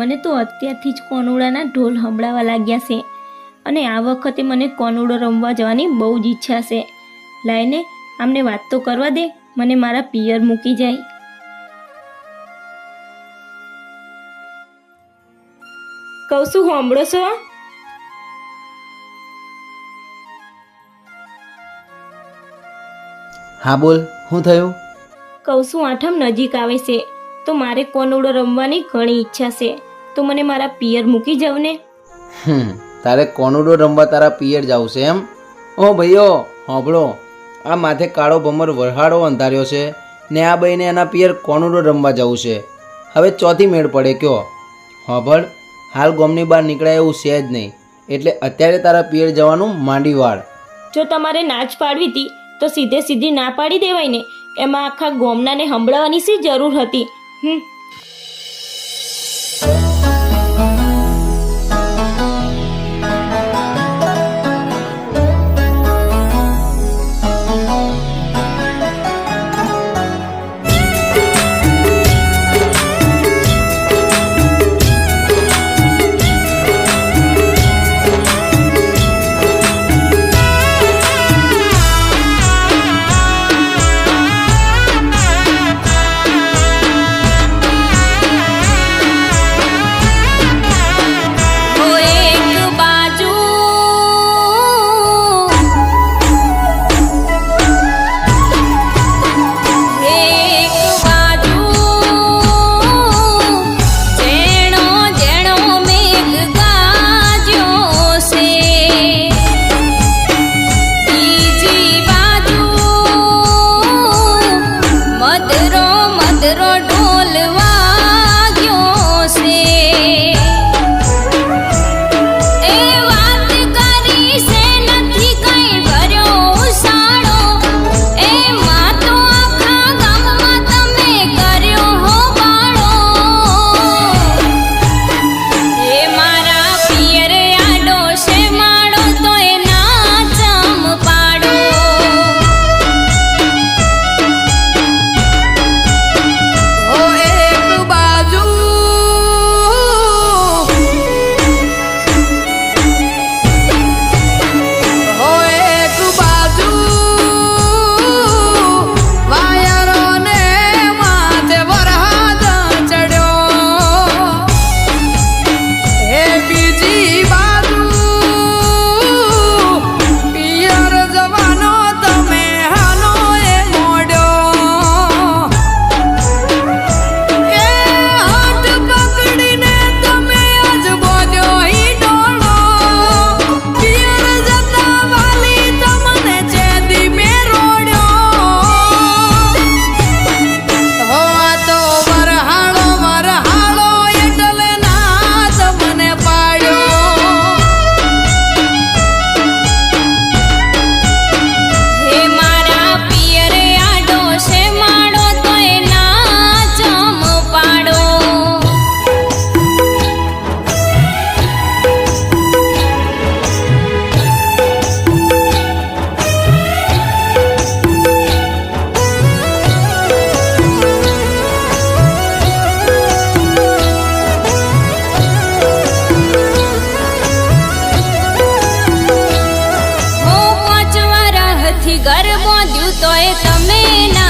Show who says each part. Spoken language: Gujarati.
Speaker 1: મને તો અત્યારથી જ કોનુડાના ઢોલ સંભળાવા લાગ્યા છે અને આ વખતે મને કોનુડો રમવા જવાની બહુ જ ઈચ્છા છે. લાઈને આમને વાત તો કરવા દે, મને મારા પિયર મૂકી જાય. કહું છું સાંભળો છો?
Speaker 2: હા બોલ, શું થયું?
Speaker 1: કહું છું આઠમ નજીક આવે છે તો મારે કોનુડો રમવાની ઘણી ઈચ્છા છે, તો મને મારા પિયર મૂકી જાવ ને.
Speaker 2: તારે કોનુડો રમવા તારા પિયર જવું છે એમ? ઓ ભાઈઓ સાંભળો, આ માથે કાળો ભમર વરહાડો અંધાર્યો છે ને આ બઈને એના પિયર કોનુડો રમવા જવું છે. હવે ચોથી મેળ પડે કયો? સાંભળ, હાલ ગામની બહાર નીકળાય એવું છે જ નહીં, એટલે અત્યારે તારા પિયર જવાનું માંડી વાળ.
Speaker 1: જો તમારે નાચ પાડવી હતી તો સીધે સીધી ના પાડી દેવાય ને, એમાં આખા ગામનાને સંભળાવવાની શી જરૂર હતી? ઘર બાંધ્યું તોય તમે ના